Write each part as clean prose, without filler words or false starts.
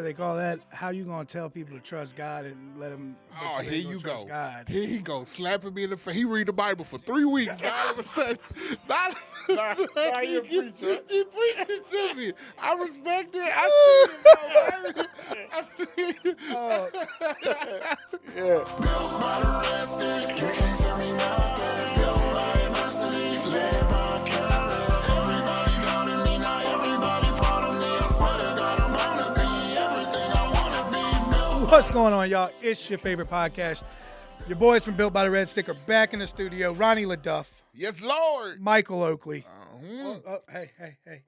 they call that? How you gonna tell people to trust God and let them? Oh, here you go. God. Here he goes, slapping me in the face. He read the Bible for 3 weeks. Now all of a sudden, Now you a preacher. He preached it to me. I respect it. I see it, bro. I see it. Yeah. Built by the rested, you can't tell me nothing. Built by adversity, led by courage. Everybody doubted me, now everybody proud of me. I swear to God, I'm gonna be everything I wanna be. Built. What's going on, y'all? It's your favorite podcast. Your boys from Built by the Red Stick are back in the studio. Ronnie LeDuff, Yes, Lord. Michael Oakley. Hey.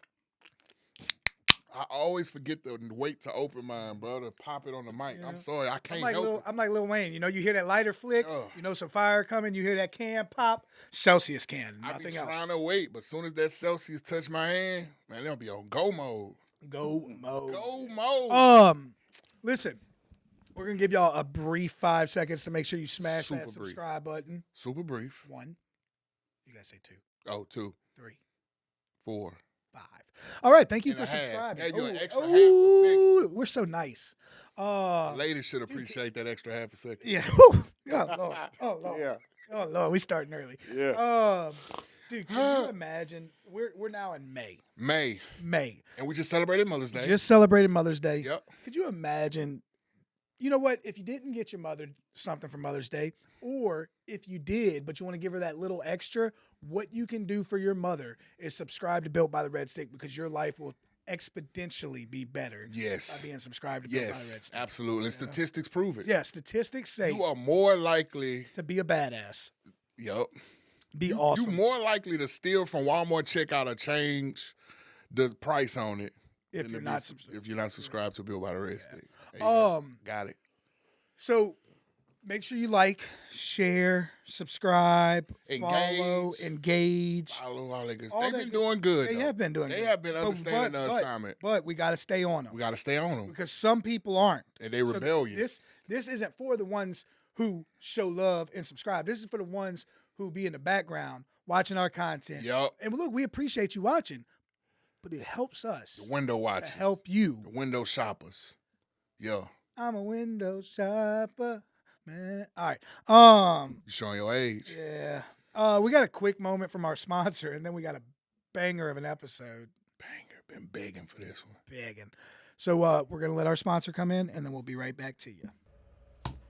I always forget to wait to open mine, bro, to pop it on the mic. Yeah. I'm sorry, I can't I'm like help it. I'm like Lil Wayne. You know, you hear that lighter flick, Ugh. you know some fire coming, you hear that can pop, Celsius can, I be nothing trying else. to wait, but as soon as that Celsius touch my hand, man, they'll be on go mode. Go mode. Go mode. Listen, we're gonna give y'all a brief 5 seconds to make sure you smash Super that brief. subscribe button. Super brief. 1, you gotta say 2, Oh, 2, 3, 4. 5. All right, thank you And for a half. subscribing. Gave you an Ooh, extra half a second. we're so nice. Ladies should appreciate that extra half a second. Yeah. Oh Lord. Oh Lord. Yeah. Oh Lord. We starting early. Yeah. Dude, can you imagine? We're now in May. May. And we just celebrated Mother's Day. Just celebrated Mother's Day. Yep. Could you imagine? You know what? If you didn't get your mother something for Mother's Day, or if you did, but you want to give her that little extra, what you can do for your mother is subscribe to Built by the Red Stick, because your life will exponentially be better Yes. by being subscribed to Built by the Yes, Red Stick. absolutely. And statistics prove it. Yeah, statistics say You are more likely, to be a badass, yep. be You awesome. more likely to steal from Walmart checkout or change the price on it If than you're to not if you're not subscribed to Built by the Red Stick. There you go. Got it. So make sure you like, share, subscribe, follow, engage. Follow all that good All stuff. that They've been good- doing good. They though. have been doing They good. have been understanding the assignment. But we got to stay on them We got to stay on them. because some people aren't. And they So rebellious. This isn't for the ones who show love and subscribe. This is for the ones who be in the background watching our content. Yep. And look, we appreciate you watching, but it helps us The window to watchers. help you. The window shoppers. Yeah. I'm a window shopper, man. All right. You showing your age. Yeah. We got a quick moment from our sponsor, and then we got a banger of an episode. Banger. Been begging for this one. Begging. So we're going to let our sponsor come in, and then we'll be right back to you.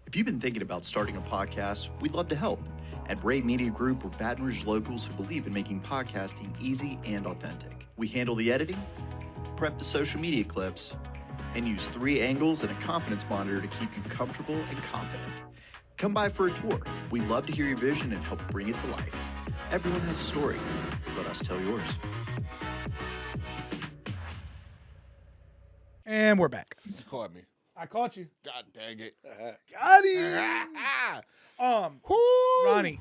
If you've been thinking about starting a podcast, we'd love to help. At Bray Media Group, we're Baton Rouge locals who believe in making podcasting easy and authentic. We handle the editing, prep the social media clips, and use 3 angles and a confidence monitor to keep you comfortable and confident. Come by for a tour. We'd love to hear your vision and help bring it to life. Everyone has a story. Let us tell yours. And we're back. You caught me. I caught you. God dang it. Got him. Ronnie,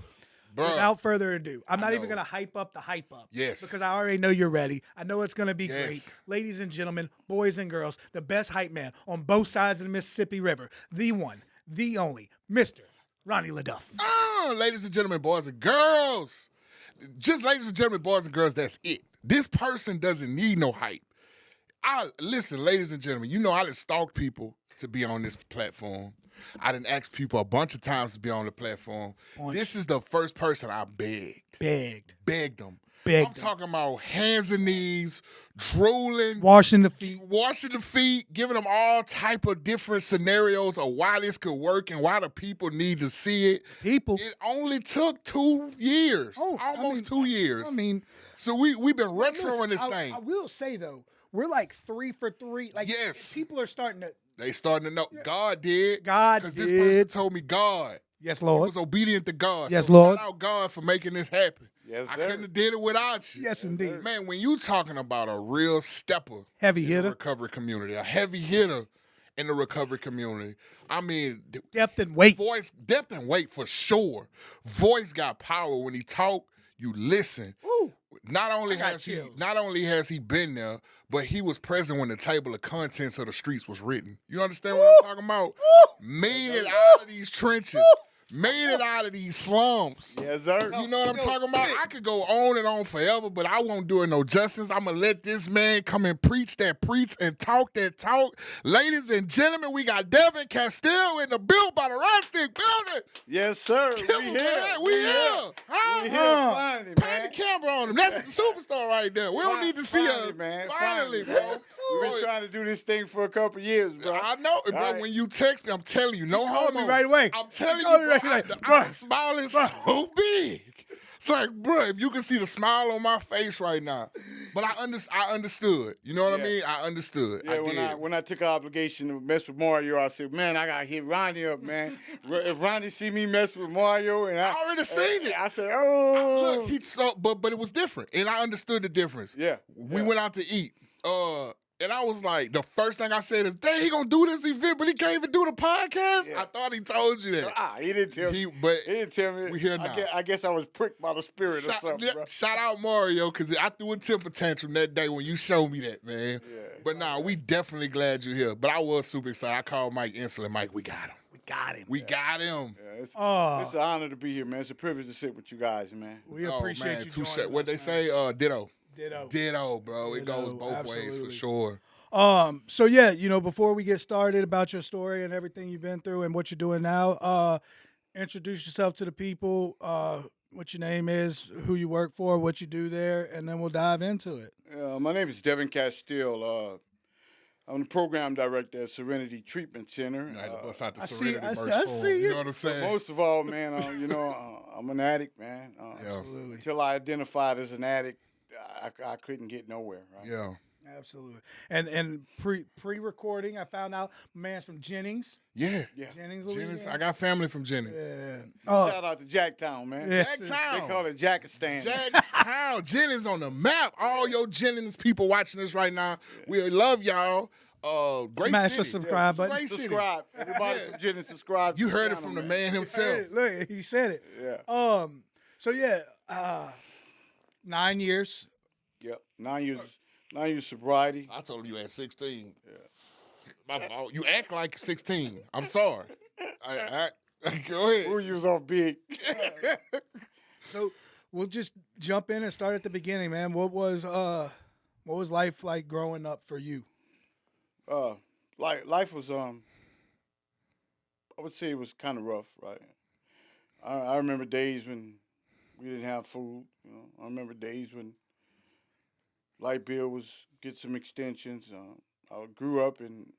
Bruh. without further ado, I'm not even know. going to hype up the hype up. Yes. Because I already know you're ready. I know it's going to be Yes. great. Ladies and gentlemen, boys and girls, the best hype man on both sides of the Mississippi River, the one, the only, Mr. Ronnie LeDuff. Ladies and gentlemen, boys and girls. Just ladies and gentlemen, boys and girls, that's it. This person doesn't need no hype. Listen, ladies and gentlemen, you know I done stalked people to be on this platform. I done asked people a bunch of times to be on the platform. This is the first person I begged. Begged them. I'm talking about hands and knees, drooling, Washing the feet. giving them all type of different scenarios of why this could work and why the people need to see it. People. It only took 2 years, almost 2 years. I mean, so we've been retroing this listen, thing. I will say, though, we're like 3 for 3. Like, Yes. people are starting to. They starting to know. God did. God Because did. this person told me God. Yes, I Lord. was obedient to God. Yes, so Lord. Shout out God for making this happen. Yes, I sir. couldn't have did it without you. Yes, indeed. Man, when you talking about a real stepper Heavy in the hitter. recovery community, a heavy hitter in the recovery community, I mean, Depth and weight. voice, depth and weight for sure. Voice got power. When he talk, you listen. Ooh. Not only I got has he chills. not only has he been there, but he was present when the table of contents of the streets was written. You understand what I'm talking about? Made it out of these trenches. made it out of these slums. Yes, sir. You know what I'm talking about? I could go on and on forever, but I won't do it no justice. I'm going to let this man come and preach that preach and talk that talk. Ladies and gentlemen, we got Devan Castille in the Built by the Rustic building. Yes, sir. Come We on, here. man. We here. Huh? We here finally, Turn man. the camera on him. That's the superstar right there. We don't need to see Finally, us. man. Finally, man. bro. We've been trying to do this thing for a couple years, bro. I know, bro. right. When you text me, I'm telling you, no called homo. me right away. I'm telling He you, called me bro, right away. I'm smiling so big. It's like, bro, if you can see the smile on my face right now. But I understood. You know what I Yeah. mean? I understood. Yeah, I did. when I took an obligation to mess with Mario, I said, man, I gotta hit Ronnie up, man. If Ronnie see me mess with Mario, and I already seen it. I said, oh, Look, he's so, but it was different, and I understood the difference. yeah. We went out to eat. And I was like, the first thing I said is, dang, he gonna do this event, but he can't even do the podcast? Yeah. I thought he told you that. He didn't tell me. But He didn't tell me. we here now. I guess I was pricked by the spirit or something, bro. Shout out Mario, because I threw a temper tantrum that day when you showed me that, man. Yeah. But nah, we definitely glad you're here. But I was super excited. I called Mike instantly. Mike, we got him. We got him. We got him. Yeah, it's an honor to be here, man. It's a privilege to sit with you guys, man. We appreciate you joining What us, they man. say? Ditto. Ditto. Ditto, bro. It goes Ditto, both ways for absolutely. sure. So yeah, before we get started about your story and everything you've been through and what you're doing now, introduce yourself to the people, what your name is, who you work for, what you do there, and then we'll dive into it. My name is Devan Castille. I'm the Program Director at Serenity Treatment Center. I had to bust out the I see- Serenity I- merch I for see him. You it. know what I'm saying? Most of all, man, I'm an addict, man. Absolutely. Until I identified as an addict, I couldn't get nowhere, right? Yeah. Absolutely. And pre-recording, I found out my man's from Jennings. Yeah. Yeah. Jennings, Jennings. Louisiana. I got family from Jennings. Yeah. Shout out to Jacktown, man. Yeah. Jacktown. They call it Jackistan. Jacktown. Jennings on the map. All your Jennings people watching this right now, we love y'all. Great Smash city. the subscribe button. Great city. Subscribe. Everybody from Jennings, subscribe. You to the heard it channel, from the man. man himself. Look, he said it. Yeah. So yeah, 9 years. Yep. 9 years sobriety. I told you at 16. Yeah. My fault. You act like 16. I'm sorry. Go ahead. Ooh, you was off big. So we'll just jump in and start at the beginning, man. What was life like growing up for you? Life was I would say it was kind of rough, right? I remember days when we didn't have food. I remember days when light bill was get some extensions. I grew up in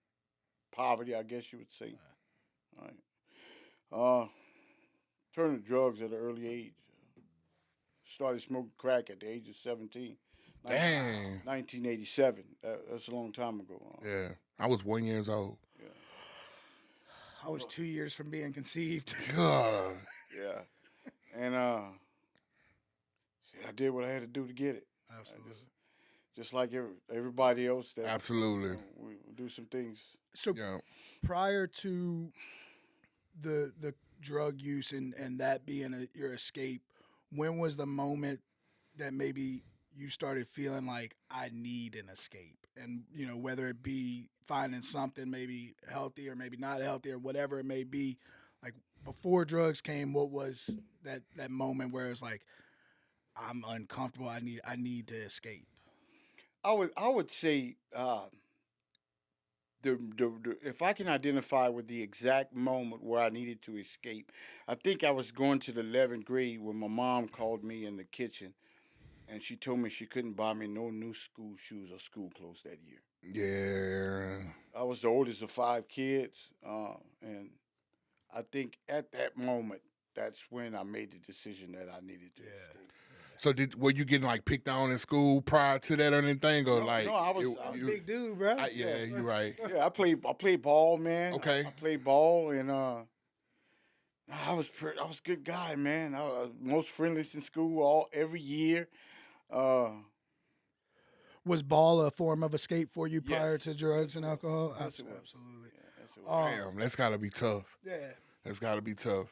poverty, I guess you would say. Right. Turned to drugs at an early age. Started smoking crack at the age of 17. Damn. 1987. That's a long time ago. Yeah. I was 1 year old. I was 2 years from being conceived. God. Yeah. And I did what I had to do to get it. Absolutely. Just like everybody else. That Absolutely. we do some things. So Yeah. prior to the drug use and that being your escape, when was the moment that maybe you started feeling like I need an escape? And whether it be finding something maybe healthy or maybe not healthy or whatever it may be, like before drugs came, what was that moment where it's like I'm uncomfortable, I need to escape? I would say if I can identify with the exact moment where I needed to escape, I think I was going to the 11th grade when my mom called me in the kitchen, and she told me she couldn't buy me no new school shoes or school clothes that year. Yeah. I was the oldest of 5 kids, and I think at that moment, that's when I made the decision that I needed to escape. So were you getting like picked on in school prior to that or anything, or No, like? I was I'm a big dude, bro. Yeah, you're right. Yeah, I played ball, man. Okay. I played ball, and I was a good guy, man. I was most friendliest in school every year. Was ball a form of escape for you prior Yes. to drugs and alcohol? Yes, it was. Absolutely. Yeah, that's what Damn, that's gotta be tough. Yeah. That's gotta be tough.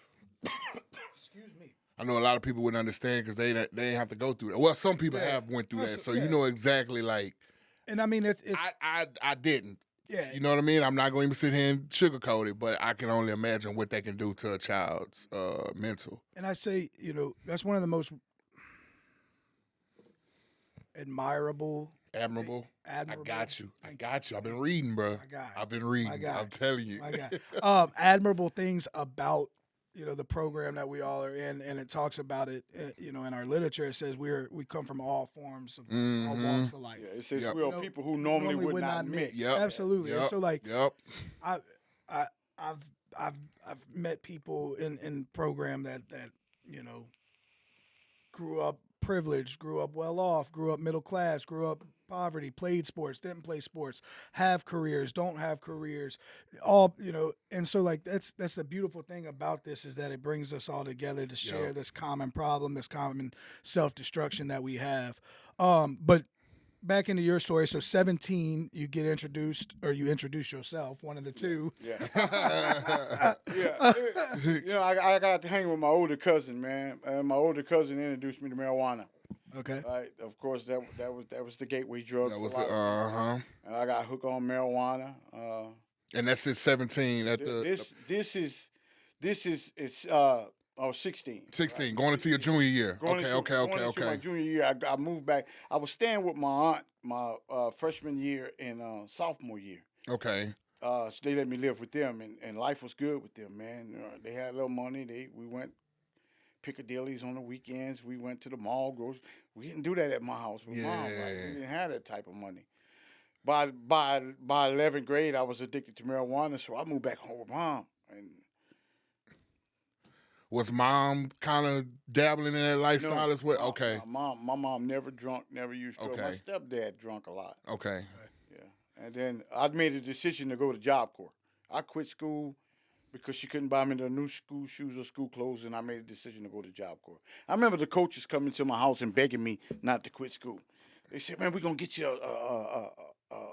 Excuse me. I know a lot of people wouldn't understand because they ain't have to go through that. Well, some people have went through that, so you know exactly like. And I mean, it's I didn't. Yeah. You know what I mean? I'm not going to even sit here and sugarcoat it, but I can only imagine what that can do to a child's mental. And I say, that's one of the most admirable. Admirable. Admirable. I got you. Thank I've been reading, bro. My guy. I've been reading. My guy. I'm telling you. My God. Admirable things about the program that we all are in, and it talks about it. In our literature, it says we come from all forms of all walks of life. Yeah, it says Yep. we are people who normally would not mix. Yep. Absolutely. And Yep. so like Yep. I've met people in program that grew up privileged, grew up well off, grew up middle class, grew up poverty, played sports, didn't play sports, have careers, don't have careers, all and so like that's the beautiful thing about this is that it brings us all together to share this common problem, this common self-destruction that we have. But back into your story, so 17, you get introduced, or you introduce yourself, one of the two. Yeah. Yeah. I got to hang with my older cousin, man. My older cousin introduced me to marijuana. Okay. Right. Of course, that was the gateway drug. That for was a lot the of people. And I got hooked on marijuana. And that's at 17 at This is 16. 16 right? going into your junior year. Going into my Okay. junior year, I moved back. I was staying with my aunt my freshman year and sophomore year. Okay. So they let me live with them, and life was good with them, man. They had a little money. We went Piccadilly's on the weekends. We went to the mall. We didn't do that at my house with mom. Right? We didn't have that type of money. By 11th grade, I was addicted to marijuana, so I moved back home with mom. And was mom kind of dabbling in that lifestyle as well? Okay. My mom never drunk, never used drugs. Okay. My stepdad drunk a lot. Okay. Yeah. And then I made a decision to go to Job Corps. I quit school because she couldn't buy me the new school shoes or school clothes, and I made a decision to go to Job Corps. I remember the coaches coming to my house and begging me not to quit school. They said, "Man, we're gonna get you a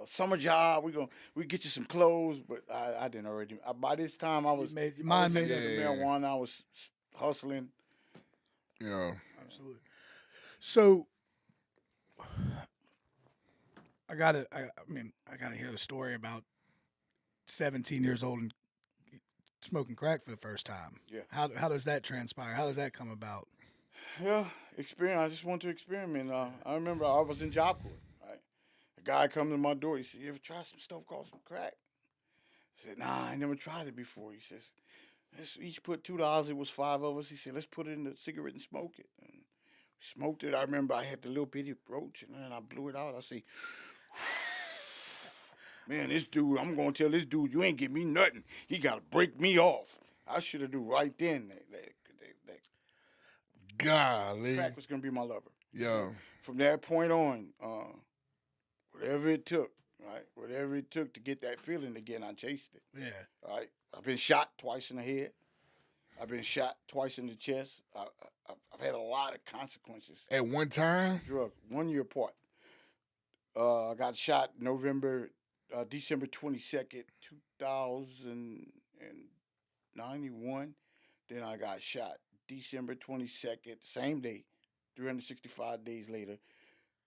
summer job. We get you some clothes." But I didn't already. By this time, I was into marijuana. I was hustling. Yeah. Absolutely. So I gotta hear the story about 17 years old and smoking crack for the first time. Yeah. How does that transpire? How does that come about? Yeah, experience. I just want to experiment. I remember I was in Job Corps. Right, a guy come to my door. He said, "You ever try some stuff called some crack?" I said, "Nah, I never tried it before." He says, "Let's each put $2. It was 5 of us." He said, "Let's put it in the cigarette and smoke it." And we smoked it. I remember I had the little bitty roach, and then I blew it out. I say, "Man, this dude, I'm going to tell this dude, you ain't give me nothing. He got to break me off." I should have do right then that Golly. crack was going to be my lover. Yeah. From that point on, whatever it took, right? Whatever it took to get that feeling again, I chased it. Yeah. Right? I've been shot twice in the head. I've been shot twice in the chest. I've had a lot of consequences. At one time? Drug, 1 year apart. I got shot December 22nd, 2091. Then I got shot December 22nd, same day, 365 days later,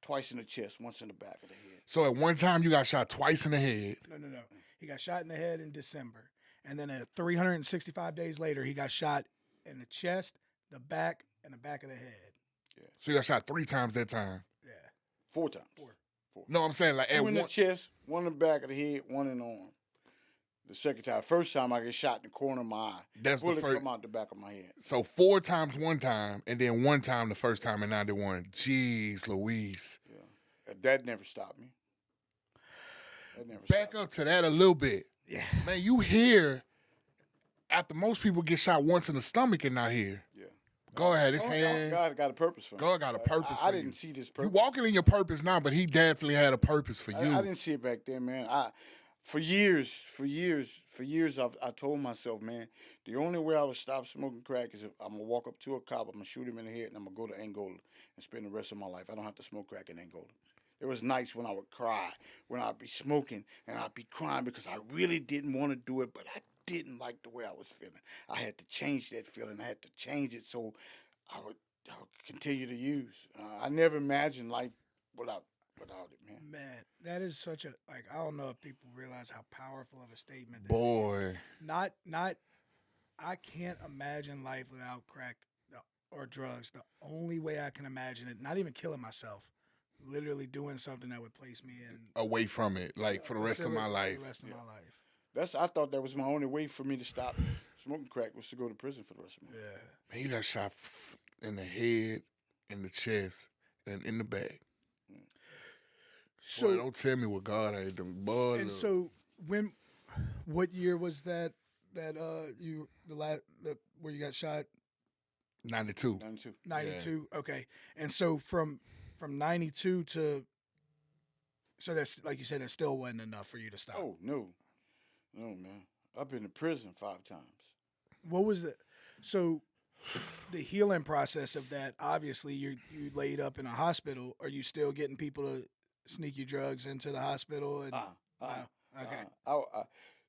twice in the chest, once in the back of the head. So at one time you got shot twice in the head. No. He got shot in the head in December. And then 365 days later, he got shot in the chest, the back, and the back of the head. Yeah. So you got shot 3 times that time. Yeah. 4 times. Four. No, I'm saying like 2 at in one. the chest, 1 in the back of the head, 1 in the arm. The second time, first time I get shot in the corner of my eye. That's the Bullet first. come out the back of my head. So 4 times one time, and then 1 time the first time in 91. Jeez Louise. Yeah. That never stopped me. Back up to that a little bit. Yeah. Man, you hear after most people get shot once in the stomach and not here. Yeah. Go ahead, his hands. God got a purpose for me. God got a purpose for I you. didn't see this You purpose. walking in your purpose now, but he definitely had a purpose for you. I didn't see it back then, man. For years, I told myself, man, the only way I would stop smoking crack is if I'm gonna walk up to a cop, I'm gonna shoot him in the head, and I'm gonna go to Angola and spend the rest of my life. I don't have to smoke crack in Angola. There was nights when I would cry, when I'd be smoking, and I'd be crying because I really didn't want to do it, but I didn't like the way I was feeling. I had to change that feeling. I had to change it so I would continue to use. I never imagined life without without it, man. Man, that is such a like. I don't know if people realize how powerful of a statement. That Boy. is. Not. I can't imagine life without crack or drugs. The only way I can imagine it, not even killing myself, literally doing something that would place me in Away from it, like for the rest of my life. For the rest of my life. I thought that was my only way for me to stop smoking crack was to go to prison for the rest of my life. Yeah. Man, you got shot in the head, in the chest, and in the back. So Boy, don't tell me what God ain't done. Boy, and look. so what year was that? Where you got shot? 92. 92. 92. Okay. And so from 92 to so that's like you said, it still wasn't enough for you to stop. Oh, no, man. I've been to prison 5 times. What was the healing process of that? Obviously, you laid up in a hospital. Are you still getting people to sneak you drugs into the hospital? And, Okay.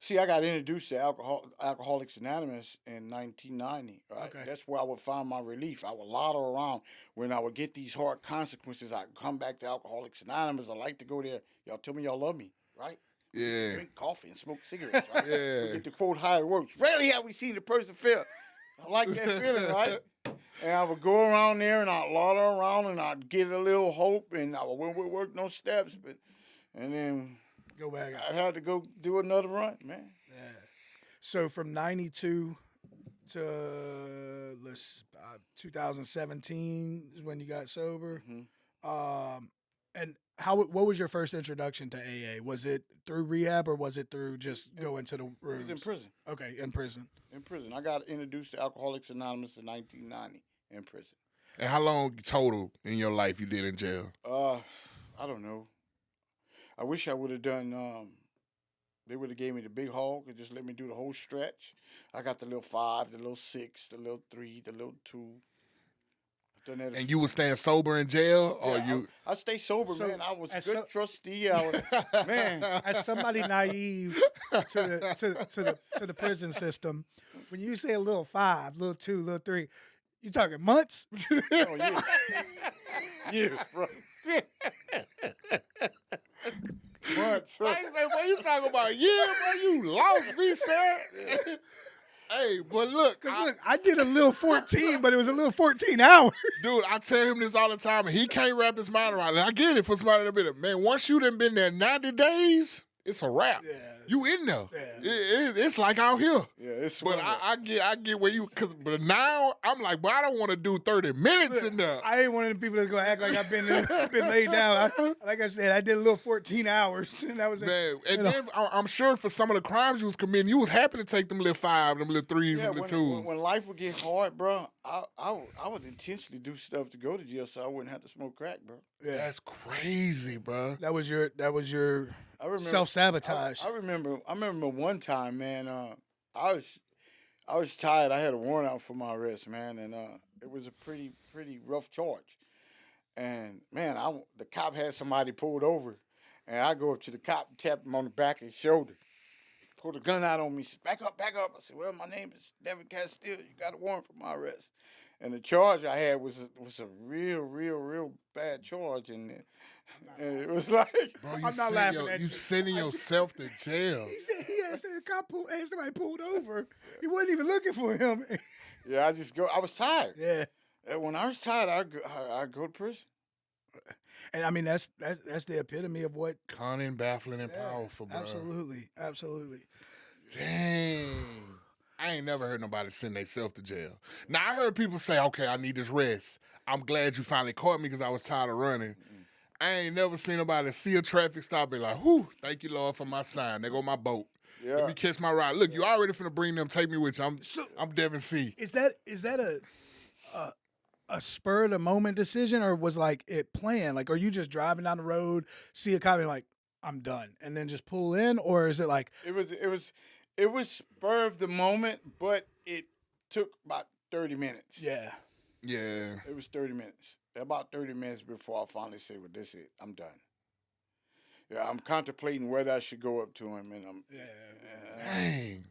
See, I got introduced to Alcoholics Anonymous in 1990. Right? Okay. That's where I would find my relief. I would loiter around when I would get these hard consequences. I'd come back to Alcoholics Anonymous. I like to go there. Y'all tell me y'all love me, right? Yeah. Drink coffee and smoke cigarettes, right? Yeah. Get the quote how it works. Rarely have we seen a person fail. I like that feeling, right? And I would go around there and I'd loiter around and I'd get a little hope and I would work no steps, and then go back. I had to go do another run, man. Yeah. So from 92 to 2017 is when you got sober. Mm-hmm. And what was your first introduction to AA? Was it through rehab or was it through just going to the I rooms? was in prison. Okay, in prison. In prison. I got introduced to Alcoholics Anonymous in 1990 in prison. And how long total in your life you did in jail? I don't know. I wish I would have done, they would have gave me the big hog and just let me do the whole stretch. I got the little 5, the little 6, the little 3, the little 2. Done that And you was staying sober in jail, or yeah, you? I stay sober, So, man. I was as good trustee. I was, man. As somebody naive to the prison system, when you say a little 5, little 2, little 3, you talking months? Oh, yeah. Yeah, bro. Months. I ain't say, what you talking about? Yeah, bro, you lost me, sir. Hey, but look, I did a little 14, but it was a little 14 hours. dude, I tell him this all the time, and he can't wrap his mind around it. I get it for somebody to be there. Man, once you done been there 90 days, it's a wrap. Yeah. You in there. Yeah. It's like out here. Yeah, it's But I get where you, but now I'm like, but I don't want to do 30 minutes in there. I ain't one of the people that's gonna act like I've been laid down. Like I said, I did a little 14 hours, and that was it. Man, and then I'm sure for some of the crimes you was committing, you was happy to take them little 5, them little 3s, yeah, them little 2s. when life would get hard, bro, I would intentionally do stuff to go to jail so I wouldn't have to smoke crack, bro. Yeah. That's crazy, bro. That was your I remember self-sabotage. I remember one time, man. I was tired. I had a warrant out for my arrest, man, and it was a pretty rough charge. And man, the cop had somebody pulled over, and I go up to the cop and tap him on the back of his shoulder. He pulled a gun out on me. He said, "Back up, back up." I said, "Well, my name is Devan Castille. You got a warrant for my arrest." And the charge I had was a real bad charge, and it was like, Bro, I'm not laughing at you you. sending yourself to jail. He said the cop had somebody pulled over. He wasn't even looking for him. yeah, I was tired. Yeah. And when I was tired, I go to prison. And I mean that's the epitome of what Cunning, baffling, and powerful, bro. Absolutely. Dang. I ain't never heard nobody send themselves to jail. Now, I heard people say, okay, I need this rest. I'm glad you finally caught me because I was tired of running. Mm-hmm. I ain't never seen nobody see a traffic stop and be like, whew, thank you, Lord, for my sign. There go my boat. Yeah. Let me catch my ride. Look, you already finna bring them, take me with you. I'm Devin C. Is that a spur of the moment decision, or was like it planned? Like, are you just driving down the road, see a cop, and like, I'm done, and then just pull in, or is it like It was spur of the moment, but it took about 30 minutes. yeah? Yeah. It was 30 minutes. About 30 minutes before I finally say, well, this is it. I'm done. Yeah, I'm contemplating whether I should go up to him, and Yeah. Dang.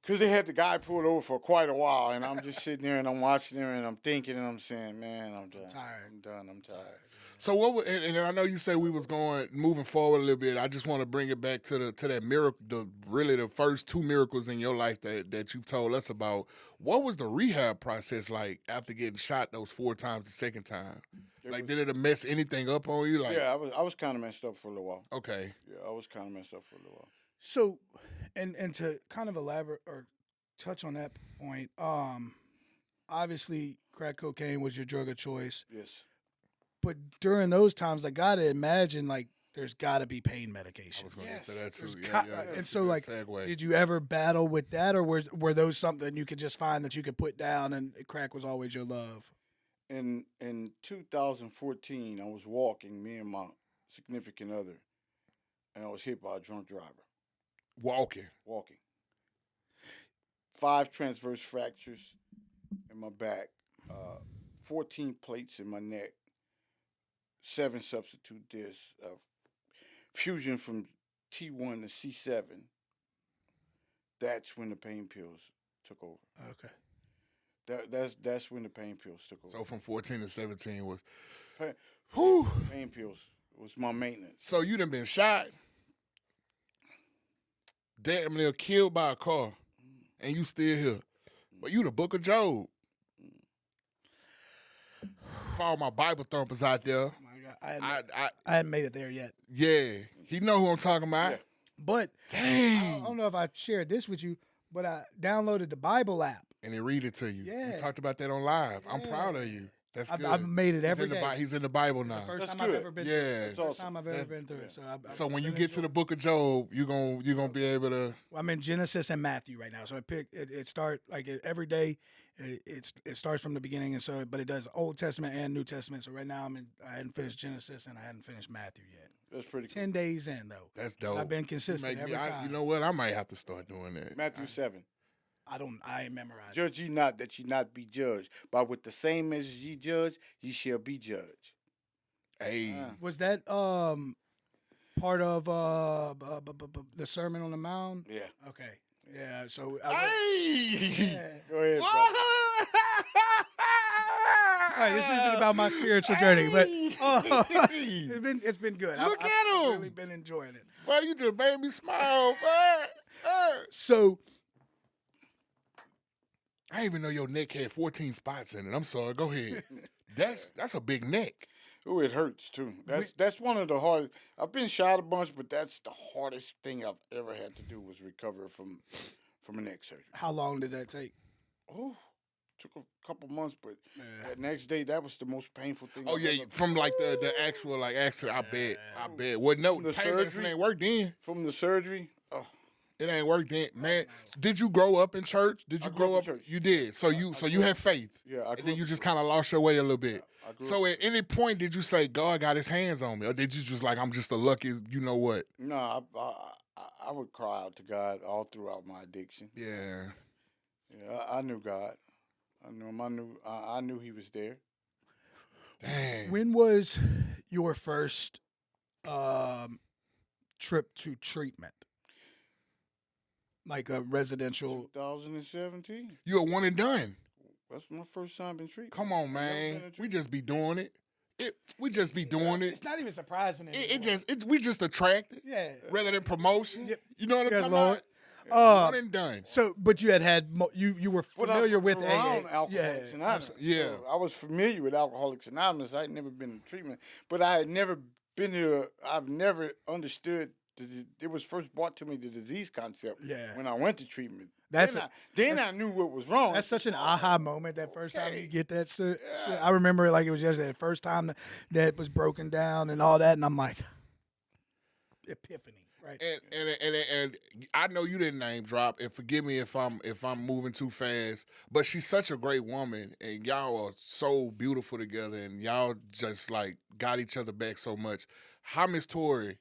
Because they had the guy pulled over for quite a while, and I'm just sitting there and I'm watching him and I'm thinking and I'm saying, man, I'm done. I'm done. I'm tired. So what? And I know you said we was moving forward a little bit. I just want to bring it back to that miracle, the first 2 miracles in your life that you've told us about. What was the rehab process like after getting shot those 4 times the second time? Did it mess anything up on you? Yeah, I was kind of messed up for a little while. Okay. Yeah, I was kind of messed up for a little while. So, and to kind of elaborate or touch on that point, obviously crack cocaine was your drug of choice. Yes. But during those times, I gotta imagine there's gotta be pain medication. I was going to get to that too. And so segue. did you ever battle with that, or were those something you could just find that you could put down, and crack was always your love? In 2014, I was walking, me and my significant other, and I was hit by a drunk driver. Walking. 5 transverse fractures in my back, 14 plates in my neck, 7 substitute discs, fusion from T1 to C7. That's when the pain pills took over. Okay. That's when the pain pills took over. So from 14 to 17 was, Pain pills was my maintenance. So you done been shot, damn near killed by a car, and you still here. But you the Book of Job. For all my Bible thumpers out there. Oh my God, I hadn't made it there yet. Yeah, he know who I'm talking about. Yeah. But Dang. I don't know if I shared this with you, but I downloaded the Bible app. And he read it to you. Yeah. We talked about that on live. I'm proud of you. That's good. I've made it every day. He's in the Bible now. First That's time good. I've ever been Yeah. through it. That's First awesome. time I've ever been through it. So when you I've get to the Book of Job, you're gonna be able to. I'm in Genesis and Matthew right now, so it start every day. It starts from the beginning, and so but it does Old Testament and New Testament. So right now I hadn't finished Genesis and I hadn't finished Matthew yet. That's pretty cool. 10 days in though. That's dope. I've been consistent every time. You know what? I might have to start doing that. Matthew 7. I ain't memorized. Judge ye not that ye not be judged. But with the same as ye judge, ye shall be judged. Hey. Was that part of the Sermon on the Mount? Yeah. Okay. Yeah. So Hey. Go ahead, bro. all right, this isn't about my spiritual journey, but it's been good. Look I've at him. really been enjoying it. Well, you just made me smile, man. So I didn't even know your neck had 14 spots in it. I'm sorry. Go ahead. That's a big neck. Oh, it hurts too. That's one of the hardest. I've been shot a bunch, but that's the hardest thing I've ever had to do was recover from a neck surgery. how long did that take? Oh, took a couple months, but that next day that was the most painful thing. Oh I've yeah, ever- from like the actual accident. I bet. Well, no, The pain medicine surgery? ain't work then. From the surgery. Oh, It ain't work then, man. Did you grow up in church? Did you I grew grow up up? in church. You did. So you had faith. yeah, I And grew then up- you just kind of lost your way a little bit. I grew So at any point did you say God got His hands on me, or did you just like I'm just a lucky, you know what? No, I would cry out to God all throughout my addiction. Yeah. Yeah, I knew God. I knew him. I knew He was there. Dang. When was your first trip to treatment? Like a residential. 2017. You a one and done. That's my first time in treatment. Come on, I've never been man. in We treatment. just be doing it. We just be doing it. It's not even surprising anymore. We just attracted Yeah. rather than promotion. You know what I'm Yes, talking Lord. about? One and done. So, but you you were But familiar I'm with around AA. Alcoholics Anonymous. Yeah. So I was familiar with Alcoholics Anonymous. I had never been in treatment, but I had never been here. I've never understood. It was first brought to me the disease concept Yeah. when I went to treatment. That's Then I knew what was wrong. That's such an aha moment. That first time you get that shit. I remember it like it was yesterday. The first time that was broken down and all that, and I'm like, epiphany, right? And I know you didn't name drop, and forgive me if I'm moving too fast, but she's such a great woman, and y'all are so beautiful together, and y'all just like got each other back so much. How Miss Tori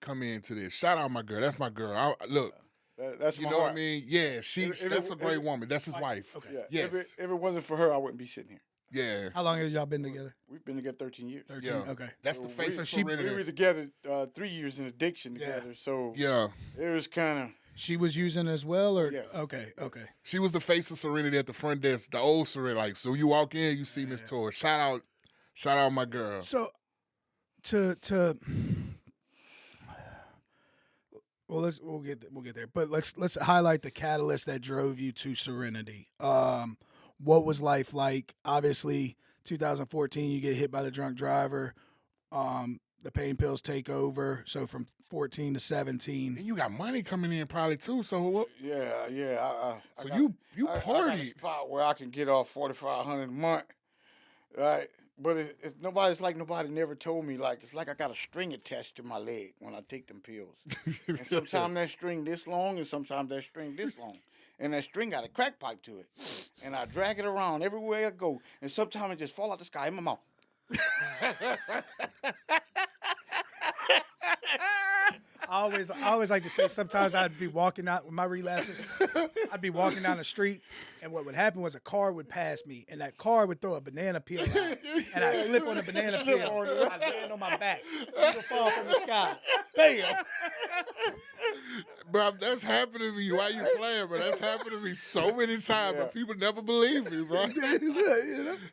come into this? Shout out my girl. That's my girl. Look, That's you my know what I heart. mean? Yeah, that's a great if- woman. That's his wife. Okay. Yeah. Yes. If it wasn't for her, I wouldn't be sitting here. Yeah. How long have y'all been together? We've been together 13 years. 13. Yeah. Okay. That's the face of We were Serenity. together 3 years in addiction together, so Yeah. it was kind of. She was using as well, or Yes. okay. She was the face of Serenity at the front desk, the old Serenity. Like, so you walk in, you see Miss Tor. Shout out my girl. So to we'll get there, but let's highlight the catalyst that drove you to Serenity. What was life like? Obviously, 2014, you get hit by the drunk driver. The pain pills take over. So from 14 to 17, And you got money coming in probably too. So what? Yeah. So you I got a partied. spot where I can get off $4,500 a month, right? But it's nobody never told me, like, it's like I got a string attached to my leg when I take them pills. And sometimes that string this long, and sometimes that string this long. And that string got a crack pipe to it. And I drag it around everywhere I go. And sometimes it just fall out the sky in my mouth. I always like to say sometimes I'd be walking out with my relapses. I'd be walking down the street, and what would happen was a car would pass me, and that car would throw a banana peel out, and I slip on the banana peel. I land on my back. It would fall from the sky. Bam! Bro, that's happened to me while you playing, bro. That's happened to me so many times, but people never believe me, bro.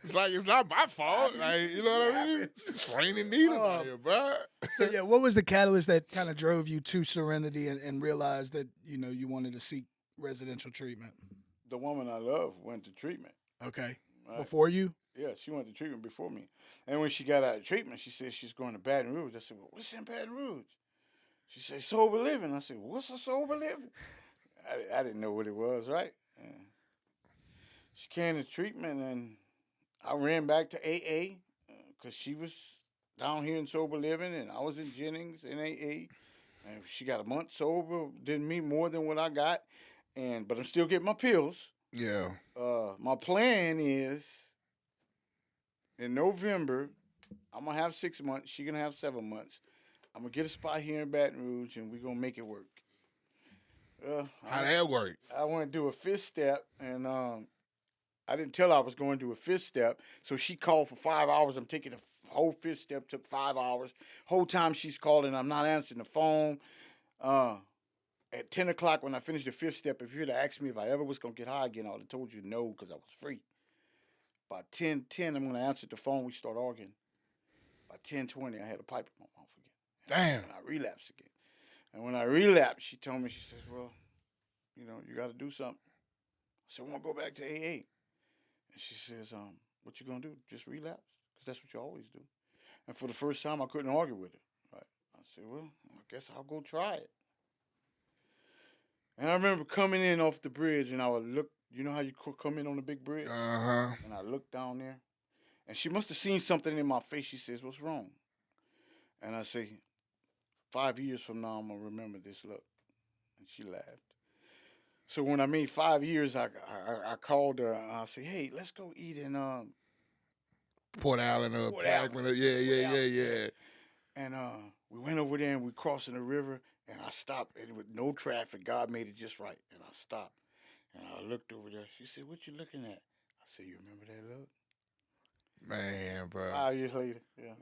It's like, it's not my fault. Like, you know what I mean? It's just raining needles out here, bro. So yeah, what was the catalyst that kind of drove you to Serenity and realized that you wanted to seek residential treatment? The woman I love went to treatment. Okay, Right. before you. Yeah, she went to treatment before me. And when she got out of treatment, she said she's going to Baton Rouge. I said, well, what's in Baton Rouge? She said, sober living. I said, what's a sober living? I didn't know what it was, right? And she came to treatment, and I ran back to AA because she was down here in sober living, and I was in Jennings in AA. And she got a month sober, didn't mean more than what I got, but I'm still getting my pills. Yeah. My plan is in November, I'm going to have 6 months. She's going to have 7 months. I'm going to get a spot here in Baton Rouge, and we're going to make it work. How that work? I want to do a fifth step, and I didn't tell her I was going to do a fifth step, so she called for 5 hours. I'm taking the whole fifth step, took 5 hours. Whole time she's calling, I'm not answering the phone. At 10 o'clock when I finished the fifth step, if you had asked me if I ever was going to get high again, I would have told you no because I was free. By 10:10, I'm going to answer the phone. We start arguing. By 10:20, I had a pipe in my mouth again. Damn. And I relapsed again. And when I relapsed, she told me, she says, well, you got to do something. I said, I want to go back to AA. And she says, what you going to do? Just relapse? Because that's what you always do. And for the first time, I couldn't argue with her. Right? I said, well, I guess I'll go try it. And I remember coming in off the bridge, and I would look, you know how you come in on the big bridge? Uh-huh. And I looked down there, and she must have seen something in my face. She says, what's wrong? And I say, 5 years from now, I'm going to remember this look. And she laughed. So when I made 5 years, I called her, and I said, hey, let's go eat in Port Allen, Port Allen. Parkland. Yeah. And we went over there, and we crossing the river, and I stopped, and with no traffic, God made it just right. And I stopped, and I looked over there. She said, what you looking at? I said, you remember that look? Man, bro. 5 years later, yeah.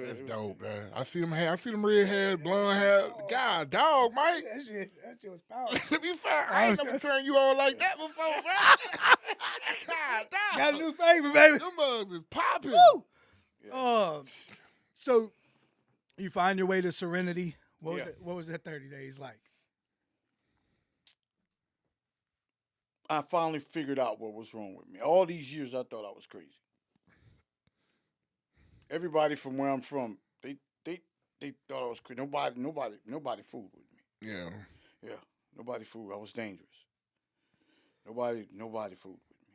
That's dope, man. I see them red hair, blonde hair. God, dog, Mike. That shit was powerful. To be fair, I ain't never turned you on like that before, bro. God, dog. Got a new favor, baby. Them bugs is popping. Woo! So you find your way to Serenity. What was that 30 days like? I finally figured out what was wrong with me. All these years, I thought I was crazy. Everybody from where I'm from, they thought I was crazy. Nobody fooled with me. Yeah. Nobody fooled. I was dangerous. Nobody fooled with me.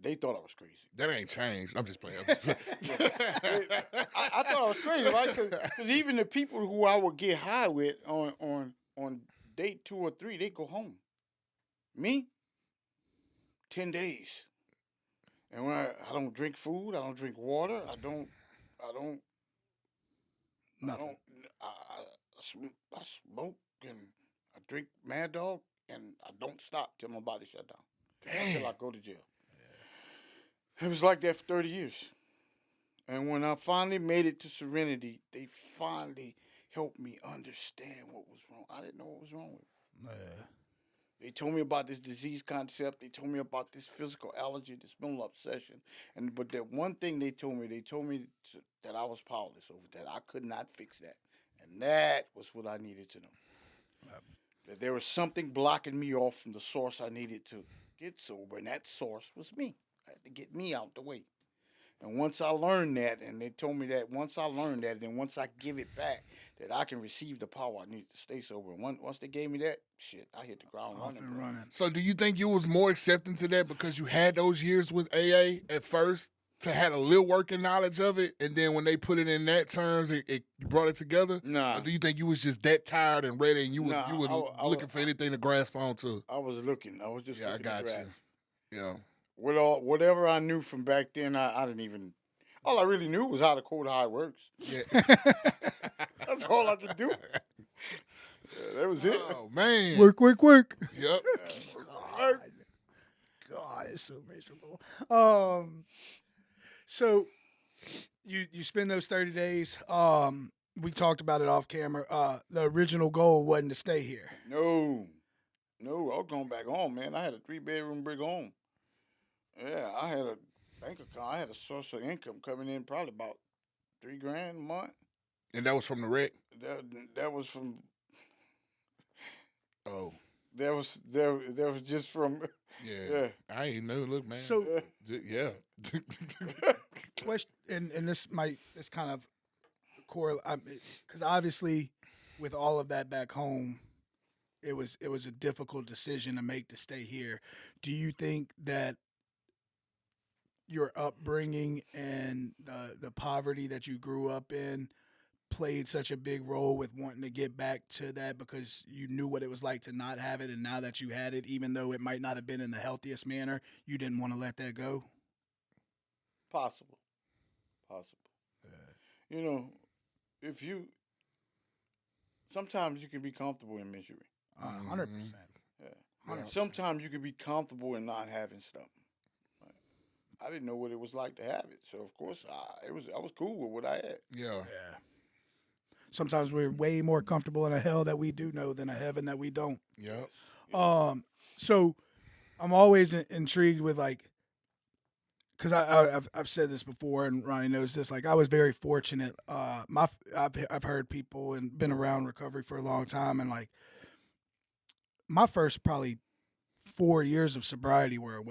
They thought I was crazy. That ain't changed. I'm just playing. I thought I was crazy, right? Because even the people who I would get high with on date 2 or 3, they go home. Me, 10 days. And when I don't drink food, I don't drink water, I smoke and I drink Mad Dog, and I don't stop till my body shut down. Until I go to jail. Yeah. It was like that for 30 years. And when I finally made it to Serenity, they finally helped me understand what was wrong. I didn't know what was wrong with me. They told me about this disease concept. They told me about this physical allergy, this mental obsession. But that one thing they told me that I was powerless over that. I could not fix that. And that was what I needed to know. That there was something blocking me off from the source I needed to get sober, and that source was me. I had to get me out the way. And once I learned that, and they told me that once I learned that, and once I give it back, that I can receive the power I need to stay sober. And once they gave me that, shit, I hit the ground Off running. and bro. running. So do you think you was more accepting to that because you had those years with AA at first to had a little working knowledge of it, and then when they put it in that terms, it brought it together? Nah. Or do you think you was just that tired and ready, and you were Nah, you were I looking for anything to grasp onto? I was looking. I was just Yeah, I looking got to grasp. you. Yeah. Whatever I knew from back then, I didn't even. All I really knew was how the code how it works. Yeah. That's all I could do. Yeah, that was it. Oh man. Work. Yep. God, it's so miserable. So you spend those 30 days. We talked about it off camera. The original goal wasn't to stay here. No, I was going back home, man. I had a 3-bedroom brick home. Yeah, I had a bank account. I had a source of income coming in probably about $3,000 a month. And that was from the wreck. That was from. Oh. That was just from. Yeah. Yeah. I ain't know. Look, man. So Yeah. question, and this kind of correlate because obviously with all of that back home, it was a difficult decision to make to stay here. Do you think that your upbringing and the poverty that you grew up in played such a big role with wanting to get back to that because you knew what it was like to not have it, and now that you had it, even though it might not have been in the healthiest manner, you didn't want to let that go? Possible. You know, sometimes you can be comfortable in misery. 100%. Yeah. Sometimes you can be comfortable in not having stuff. I didn't know what it was like to have it, so of course I was cool with what I had. Yeah. Yeah. Sometimes we're way more comfortable in a hell that we do know than a heaven that we don't. Yep. So I'm always intrigued with because I've said this before, and Ronnie knows this. Like I was very fortunate. I've heard people and been around recovery for a long time, and like my first probably 4 years of sobriety were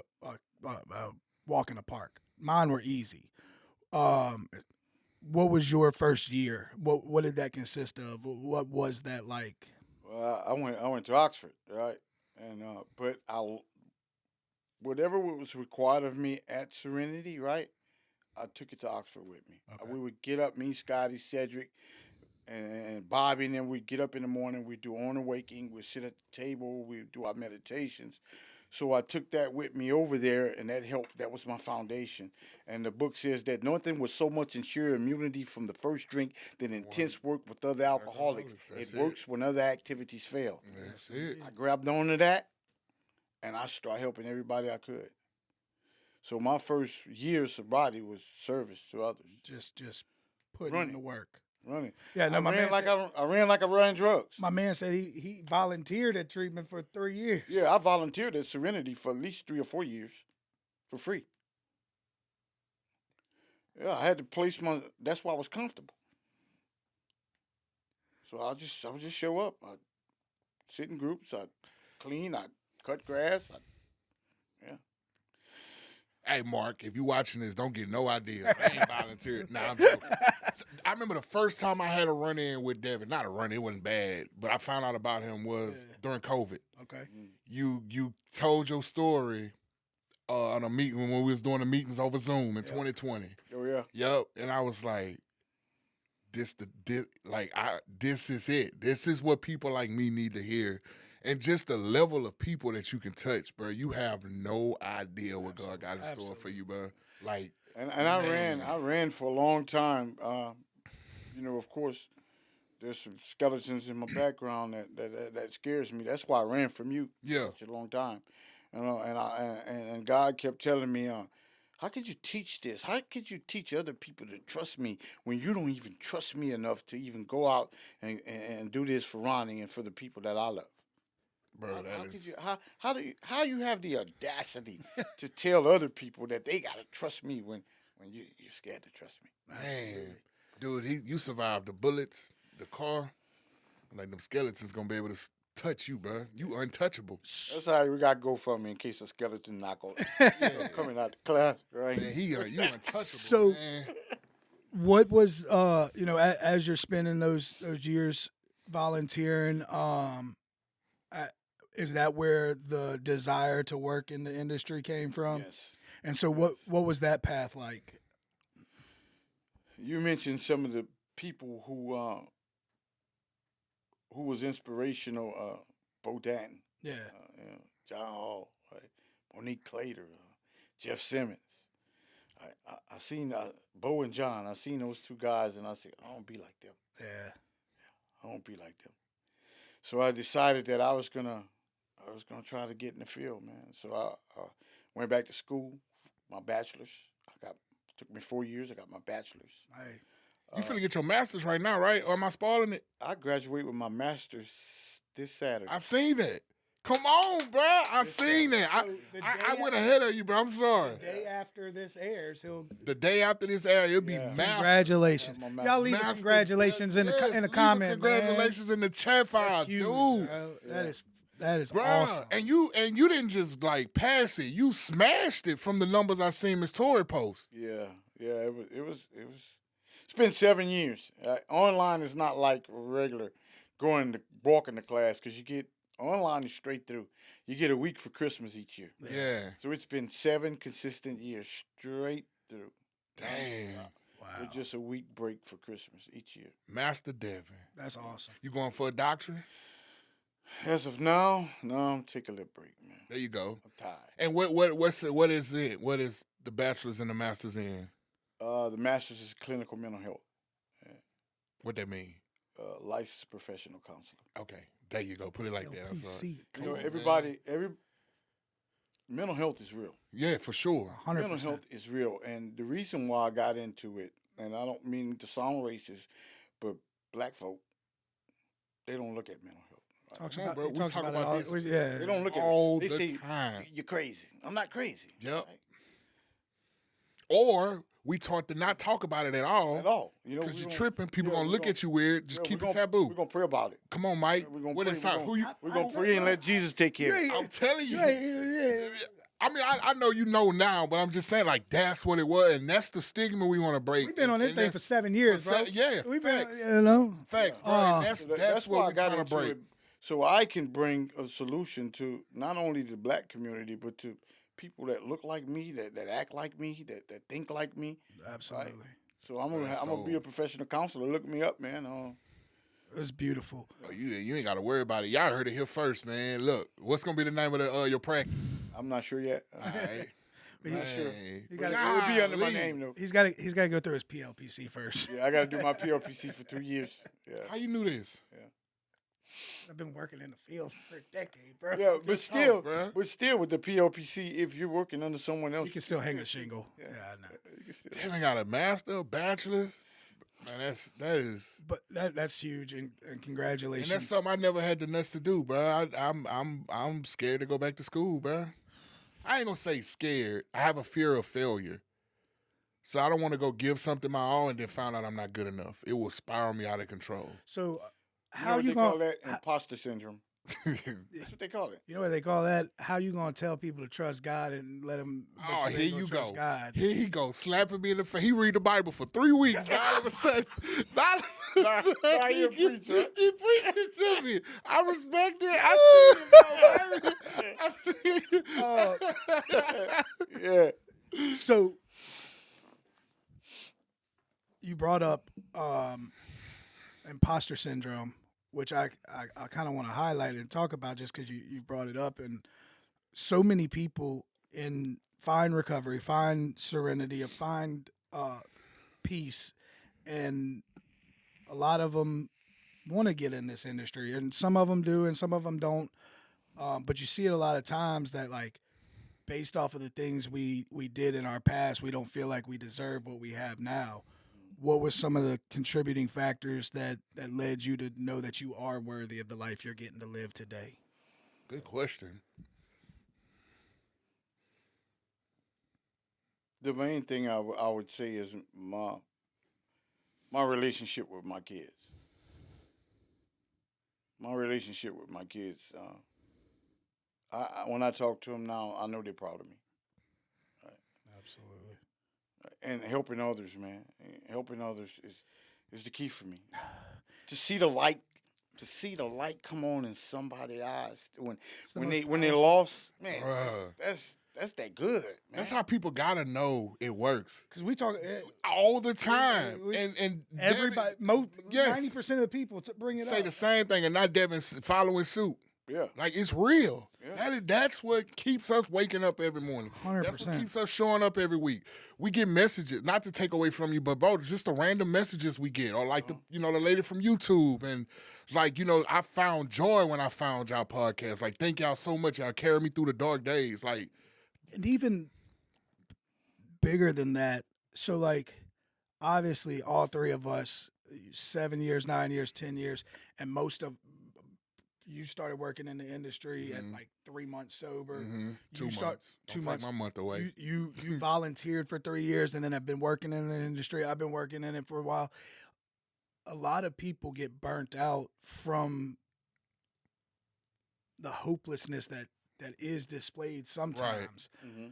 walk in the park. Mine were easy. What was your first year? What did that consist of? What was that like? Well, I went to Oxford, right? And but whatever was required of me at Serenity, right? I took it to Oxford with me. Okay. We would get up, me, Scotty, Cedric, and Bobby, and then we'd get up in the morning. We'd do on awakening. We'd sit at the table. We'd do our meditations. So I took that with me over there, and that helped. That was my foundation. And the book says that nothing will so much ensure immunity from the first drink than intense work with other alcoholics. That's It works when other activities fail. That's it. I grabbed onto that, and I started helping everybody I could. So my first year of sobriety was service to others. Just putting Running. in the work. Running. Yeah, no, I my man ran like I ran drugs. My man said he volunteered at treatment for 3 years. Yeah, I volunteered at Serenity for at least 3 or 4 years for free. Yeah, I had to place that's why I was comfortable. So I would just show up. I'd sit in groups, I'd clean, I'd cut grass, yeah. Hey, Mark, if you watching this, don't get no idea. I ain't volunteered. Nah, I'm joking. I remember the first time I had a run-in with Devan. Not a run-in, it wasn't bad, but I found out about him was during COVID. Okay. You told your story on a meeting when we was doing the meetings over Zoom in 2020. Oh, yeah. Yep, and I was like, this is it. This is what people like me need to hear. And just the level of people that you can touch, bro. You have no idea what God got in store for you, bro. Like, and I ran for a long time. Of course, there's some skeletons in my background that scares me. That's why I ran from you. Yeah. Such a long time. And God kept telling me, how could you teach this? How could you teach other people to trust me when you don't even trust me enough to even go out and do this for Ronnie and for the people that I love? Bro, How that could is. you how you have the audacity to tell other people that they gotta trust me when you're scared to trust me? Man, dude, you survived the bullets, the car. Like them skeletons gonna be able to touch you, bro. You untouchable. That's how we got GoFundMe in case a skeleton knock on coming out the class, right? Man, you untouchable, So- man. What was as you're spending those years volunteering, is that where the desire to work in the industry came from? Yes. And so what was that path like? You mentioned some of the people who was inspirational. Bo Danton, Yeah. John Hall, right? Monique Clater, Jeff Simmons. I seen Bo and John. I seen those two guys, and I said, I don't be like them. Yeah. I don't be like them. So I decided that I was gonna try to get in the field, man. So I went back to school, my bachelor's. Took me 4 years. I got my bachelor's. Hey. You finna get your master's right now, right? Or am I spoiling it? I graduate with my master's this Saturday. I seen that. Come on, bro. I seen that. So the I day went ahead of you, bro. I'm sorry. The day after this airs, he'll The day after this air, it'll be Yeah. master. congratulations. Yeah, my Y'all leave the Master- congratulations in the Yes, in the leave comment. Congratulations in the chat file, That's huge, dude. bro. That is Bruh, awesome. and you didn't just like pass it. You smashed it from the numbers I seen Miss Tori post. Yeah. It was. It's been 7 years. Online is not like regular walking to class because you get online is straight through. You get a week for Christmas each year. Yeah. So it's been 7 consistent years straight through. Damn. Wow. With just a week break for Christmas each year. Master Devin. That's awesome. You going for a doctorate? As of now, no, I'm taking a little break, man. There you go. I'm tired. And what is it? What is the bachelor's and the master's in? The master's is clinical mental health. What that mean? Licensed professional counselor. Okay. There you go. Put it like that. I'm sorry. LPC. You know, on, everybody, mental health is real. Yeah, for sure. 100%. Mental health is real, and the reason why I got into it, and I don't mean to sound racist, but black folk, they don't look at mental health. Right? Talks Come on, about, bro. he We talks talk about, about it all. this Yeah. They don't look at all it. They the say time. you're crazy. I'm not crazy. Yep. right? Or we taught to not talk about it at all. At all. You know, Because we you're gonna- tripping. People yeah, gonna we look gonna- at you weird. Just yeah, keep we it gonna- taboo. We're gonna pray about it. Come on, Mike. We're gonna What pray. is time? Who you? We're gonna pray and let Jesus take care of it. I'm telling you. Yeah. I mean, I know you know now, but I'm just saying, like, that's what it was, and that's the stigma we want to break. We've been on this And thing for that's- 7 years, bro. yeah, We've facts. been, you know. Facts, bro. Uh, and that's So that's why what I we're got trying to into break. it, so I can bring a solution to not only the black community, but to people that look like me, that act like me, that think like me. Absolutely. So I'm gonna be a professional counselor. Look me up, man. It was beautiful. Oh, you ain't got to worry about it. Y'all heard it here first, man. Look, what's gonna be the name of your practice? I'm not sure yet. All right. But he- Not sure. Man. You But gotta- it would be under my Golly. name though. He's got to go through his PLPC first. Yeah, I got to do my PLPC for 3 years. Yeah. How you knew this? I've been working in the field for a decade, bro. Yeah, but still, bruh. with the PLPC, if you're working under someone else, You can still hang a shingle. Yeah, I know. You can still. Devin got a master, a bachelor's. Man, that is, But that's huge, and and congratulations. that's something I never had the nuts to do, bro. I'm scared to go back to school, bro. I ain't gonna say scared. I have a fear of failure, so I don't want to go give something my all and then find out I'm not good enough. It will spiral me out of control. So You know how what you they call gonna? that? Imposter syndrome. That's what they call it. You know what they call that? How you gonna tell people to trust God and let them? Oh, here you go. God. Here he go, slapping me in the face. He read the Bible for 3 weeks. Now all of a sudden, now he a preacher. He preached it to me. I respect it. I see it, bro. I see it. Yeah. So you brought up imposter syndrome, which I kind of want to highlight and talk about just because you brought it up. And so many people find recovery, find serenity, or find peace, and a lot of them want to get in this industry, and some of them do, and some of them don't. But you see it a lot of times that, like, based off of the things we did in our past, we don't feel like we deserve what we have now. What were some of the contributing factors that led you to know that you are worthy of the life you're getting to live today? Good question. The main thing I would say is my relationship with my kids. My relationship with my kids. When I talk to them now, I know they're proud of me. Absolutely. And helping others, man. Helping others is the key for me. To see the light come on in somebody's eyes when they lost, man. Bruh. That's that good, man. That's how people gotta know it works Because we talk all the time, we- and everybody, yes. 90% of the people bring it say up. the same thing, and not Devin following suit. Yeah. Like, it's real. Yeah. That's what keeps us waking up every morning. 100%. That's what keeps us showing up every week. We get messages, not to take away from you, but bro, just the random messages we get, or like the lady from YouTube, and it's like, I found joy when I found y'all podcast. Like, thank y'all so much. Y'all carry me through the dark days. Like, And even bigger than that, so like, obviously all three of us, 7 years, 9 years, 10 years, and most of you started working in the industry at like 3 months sober. 2 You start- months. 2 Don't months. take my month away. You volunteered for 3 years and then have been working in the industry. I've been working in it for a while. A lot of people get burnt out from the hopelessness that is displayed sometimes. Mm-hmm.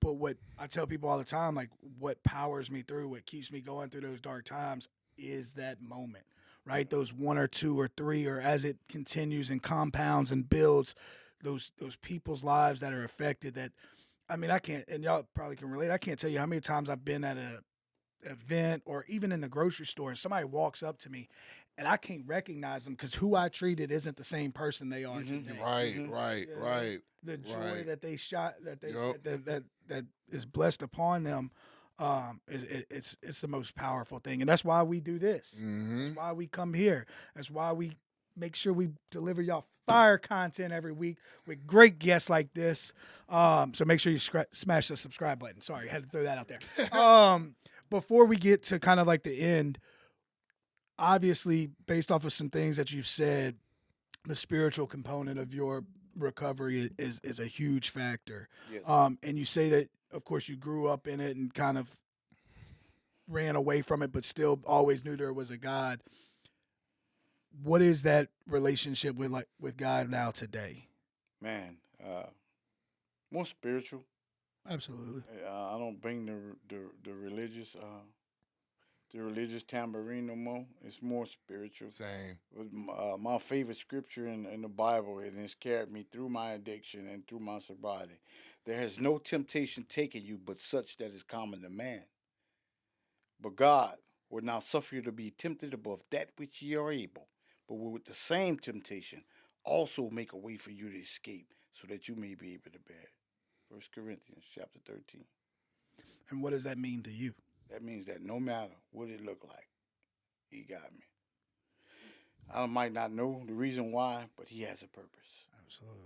But what I tell people all the time, like, what powers me through, what keeps me going through those dark times is that moment, right? Those 1 or 2 or 3, or as it continues and compounds and builds, those people's lives that are affected. That, I mean, I can't, and y'all probably can relate. I can't tell you how many times I've been at a event or even in the grocery store and somebody walks up to me and I can't recognize them because who I treated isn't the same person they are today. Right. The joy Right. that they shot, that they Yup. that is blessed upon them, it's the most powerful thing, and that's why we do this. That's why we come here. That's why we make sure we deliver y'all fire content every week with great guests like this. So make sure you smash the subscribe button. Sorry, I had to throw that out there. Before we get to kind of like the end, obviously, based off of some things that you've said, the spiritual component of your recovery is a huge factor. Yes. And you say that, of course, you grew up in it and kind of ran away from it, but still always knew there was a God. What is that relationship with God now today? Man, more spiritual. Absolutely. I don't bring the religious tambourine no more. It's more spiritual. Same. My favorite scripture in the Bible, and it's carried me through my addiction and through my sobriety. There has no temptation taken you but such that is common to man. But God will not suffer you to be tempted above that which ye are able, but will with the same temptation also make a way for you to escape, so that you may be able to bear it. 1 Corinthians chapter 13. And what does that mean to you? That means that no matter what it looked like, he got me. I might not know the reason why, but he has a purpose. Absolutely.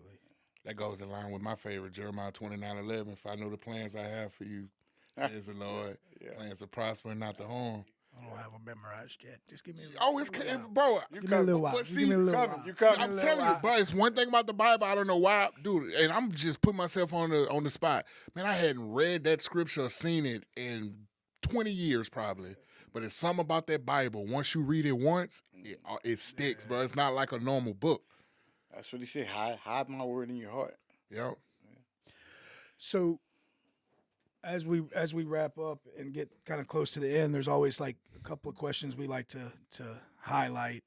That goes in line with my favorite, Jeremiah 29:11. If I know the plans I have for you, says the Lord, Yeah. plans to prosper and not to harm. I don't have them memorized yet. Just give me a Oh, it's bro. Give me a little while. But Just give me a little while. You coming. I'm telling you, bro, it's one thing about the Bible. I don't know why, dude. And I'm just putting myself on the spot. Man, I hadn't read that scripture or seen it in 20 years probably. But it's something about that Bible. Once you read it once, it sticks, bro. It's not like a normal book. That's what he said. Hide my word in your heart. Yep. So as we wrap up and get kind of close to the end, there's always like a couple of questions we like to highlight.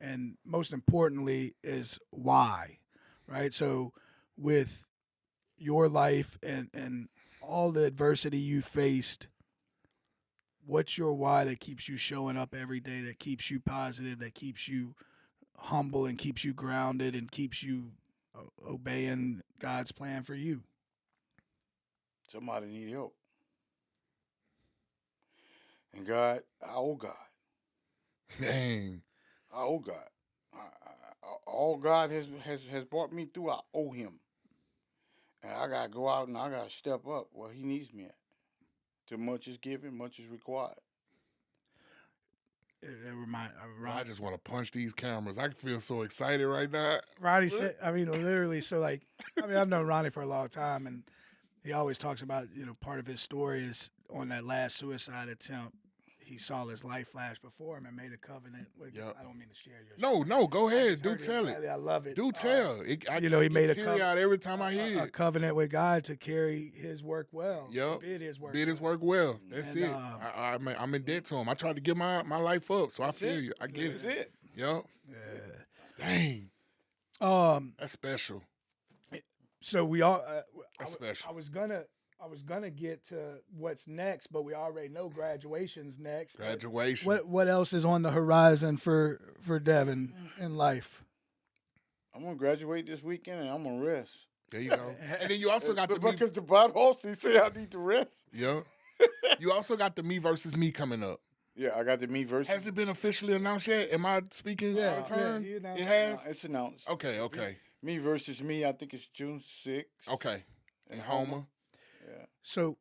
And most importantly is why, right? So with your life and all the adversity you faced, what's your why that keeps you showing up every day, that keeps you positive, that keeps you humble and keeps you grounded and keeps you obeying God's plan for you? Somebody need help. And God, I owe God. Dang. I owe God. All God has brought me through, I owe him. And I got to go out and I got to step up where he needs me at. Too much is given, much is required. I just want to punch these cameras. I feel so excited right now. Ronnie said, literally, so like, I've known Ronnie for a long time, and he always talks about, part of his story is on that last suicide attempt, he saw his life flash before him and made a covenant with, Yep. I don't mean to share your story. No, go ahead. Do tell it. I love it. Do tell. He made a teary out every time I hear a it. covenant with God to carry his work well. Yep. Bid his work Did his work well. That's And, it. I'm in debt to him. I tried to give my life up, so I feel you. I get That's it. it. Yep. Dang. That's special. So we all. That's special. I was gonna get to what's next, but we already know graduation's next. Graduation. What else is on the horizon for Devin in life? I'm gonna graduate this weekend and I'm gonna rest. There you go. And then you also got the because the Bible he said I need to rest. Yeah. You also got the me versus me coming up. Yeah, I got the me versus. Has it been officially announced yet? Am I speaking out of turn? he announced It has? It's announced. Okay. Me versus me. I think it's June 6th. Okay. In Homer. Yeah. So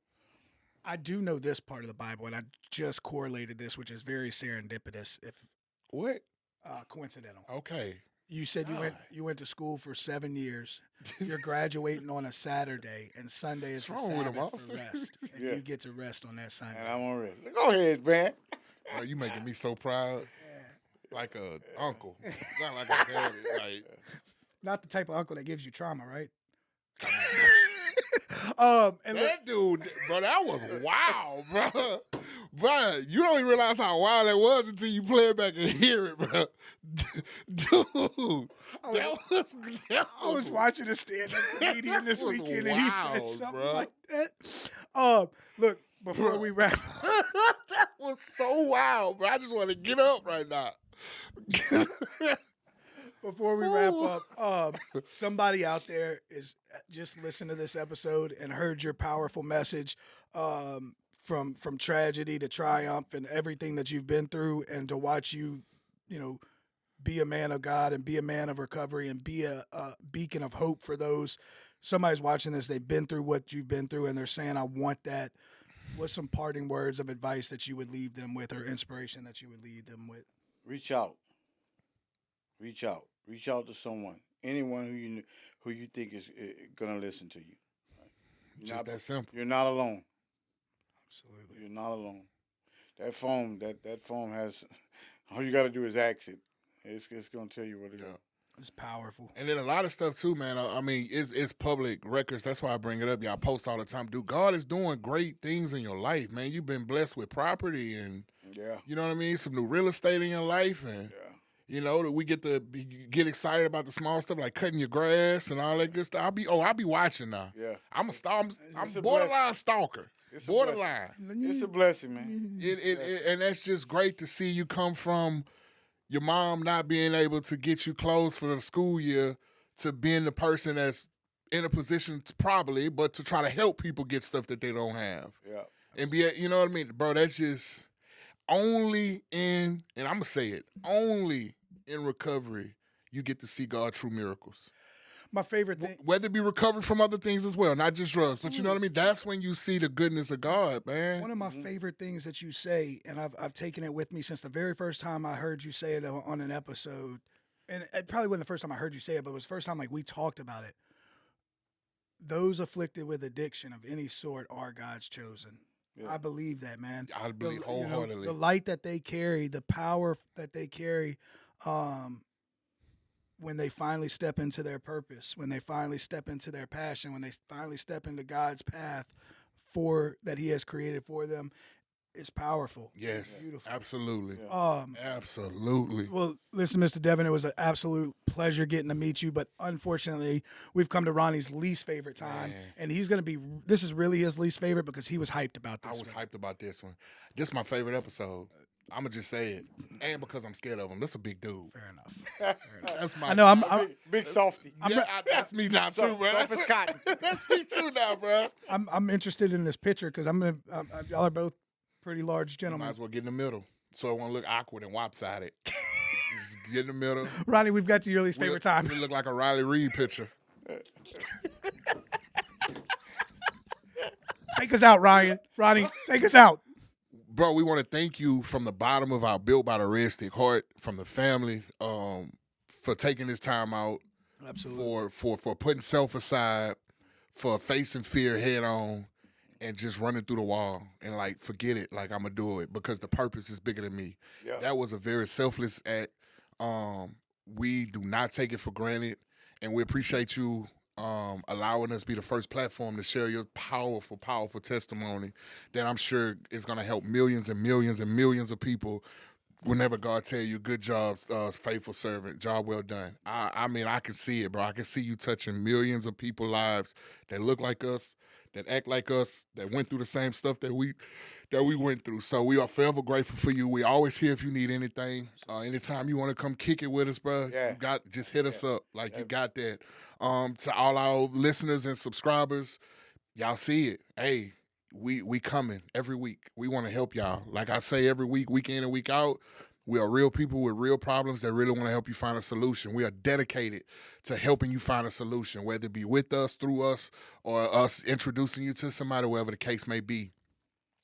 I do know this part of the Bible, and I just correlated this, which is very serendipitous, if What? coincidental. Okay. You said you went to school for 7 years. You're graduating on a Saturday, and Sunday is the What's wrong with him, Sabbath for Austin? rest. And Yeah. you get to rest on that Sunday. And I'm gonna rest. Go ahead, man. Bro, you making me so proud. Like a uncle. Not like a daddy. Like, Not the type of uncle that gives you trauma, right? And look, that dude, bro, that was wild, bro. Bro, you don't even realize how wild it was until you play it back and hear it, bro. Dude, I was watching a stand-up comedian this That was weekend, and he said wild, something bro. like that. Look, before we wrap that was so wild, bro. I just want to get up right now. Before we wrap up, somebody out there is just listened to this episode and heard your powerful message from tragedy to triumph and everything that you've been through, and to watch you, be a man of God and be a man of recovery and be a beacon of hope for those. Somebody's watching this, they've been through what you've been through, and they're saying, I want that. What's some parting words of advice that you would leave them with, or inspiration that you would lead them with? Reach out. Reach out. Reach out to someone, anyone who you think is gonna listen to you. Just that simple. You're not alone. Absolutely. You're not alone. That phone has. All you got to do is ask it. It's gonna tell you what it is. It's powerful. And then a lot of stuff too, man. I mean, it's public records. That's why I bring it up. Y'all post all the time. Dude, God is doing great things in your life, man. You've been blessed with property and, Yeah. you know what I mean? Some new real estate in your life. And, that we get to get excited about the small stuff like cutting your grass and all that good stuff. I'll be watching now. Yeah. I'm It's a borderline stalker. It's a Borderline. It's a blessing, man. And that's just great to see you come from your mom not being able to get you clothes for the school year to being the person that's in a position to probably, but to try to help people get stuff that they don't have. Yeah. And be, you know what I mean? Bro, that's just only in, and I'm going to say it, only in recovery you get to see God true miracles. My favorite thing. Whether it be recovery from other things as well, not just drugs, but you know what I mean? That's when you see the goodness of God, man. One of my favorite things that you say, and I've taken it with me since the very first time I heard you say it on an episode, and it probably wasn't the first time I heard you say it, but it was the first time we talked about it. Those afflicted with addiction of any sort are God's chosen. Yeah. I believe that, man. I believe wholeheartedly. The light that they carry, the power that they carry, when they finally step into their purpose, when they finally step into their passion, when they finally step into God's path that He has created for them, is powerful. Yes, Beautiful. absolutely. Yeah. Absolutely. Well, listen, Mr. Devin, it was an absolute pleasure getting to meet you, but unfortunately, we've come to Ronnie's least favorite time, Man. and this is really his least favorite because he was hyped about I this. was hyped about this one. This is my favorite episode. I'm going to just say it. And because I'm scared of him. That's a big dude. Fair enough. That's my I know. I'm Big softy. that's me now too, man. Soft as cotton. That's me too now, bro. I'm interested in this picture because y'all are both pretty large Might gentlemen. as well get in the middle so it won't look awkward and lopsided. Just get in the middle. Ronnie, we've got to your least favorite time. We look like a Riley Reid picture. Take us out, Ryan. Ronnie, take us out. bro, we want to thank you from the bottom of our Built by the Red Stick heart, from the family, for taking this time out. Absolutely. For putting self aside, for facing fear head on, and just running through the wall and like forget it, like I'm gonna do it because the purpose is bigger than me. Yeah. That was a very selfless act. We do not take it for granted, and we appreciate you allowing us to be the first platform to share your powerful, powerful testimony that I'm sure is gonna help millions and millions and millions of people. Whenever God tell you, good job, faithful servant, job well done. I mean, I can see it, bro. I can see you touching millions of people's lives that look like us, that act like us, that went through the same stuff that we went through. So we are forever grateful for you. We always here if you need anything. Anytime you want to come kick it with us, bro, Yeah. just hit us up. Like you got that. To all our listeners and subscribers, y'all see it. Hey, we coming every week. We want to help y'all. Like I say every week, week in and week out, we are real people with real problems that really want to help you find a solution. We are dedicated to helping you find a solution, whether it be with us, through us, or us introducing you to somebody, wherever the case may be.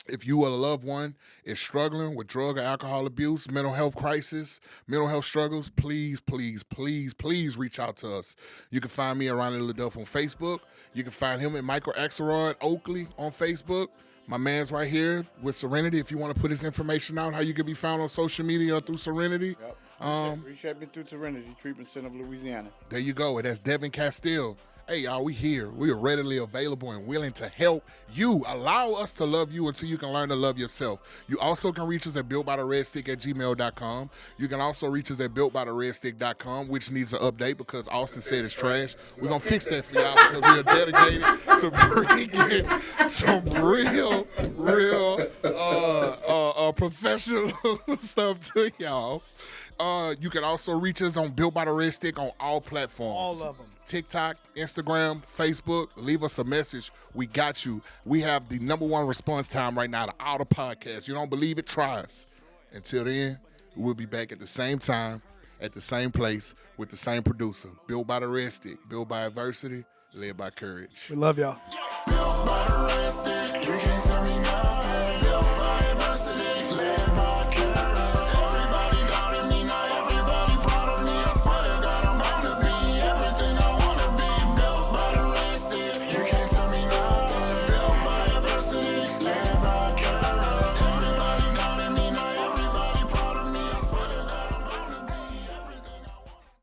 If you or a loved one is struggling with drug or alcohol abuse, mental health crisis, mental health struggles, please, please, please, please reach out to us. You can find me at Ronnie LeDuff on Facebook. You can find him at Michael Axelrod Oakley on Facebook. My man's right here with Serenity. If you want to put his information out, how you can be found on social media or through Serenity. Yep. Reach me through Serenity Treatment Center of Louisiana. There you go. And that's Devan Castille. Hey, y'all, we here. We are readily available and willing to help you. Allow us to love you until you can learn to love yourself. You also can reach us at builtbytheredstick@gmail.com. You can also reach us at builtbytheredstick.com, which needs an update because Austin said it's trash. We're going to fix that for y'all because we are dedicated to bringing some real professional stuff to y'all. You can also reach us on Built by the Red Stick on all platforms. All of them. TikTok, Instagram, Facebook. Leave us a message. We got you. We have the #1 response time right now to all the podcasts. You don't believe it? Try us. Until then, we'll be back at the same time, at the same place, with the same producer. Built by the Red Stick. Built by adversity. Led by courage. We love y'all. Built by the Red Stick, you can't tell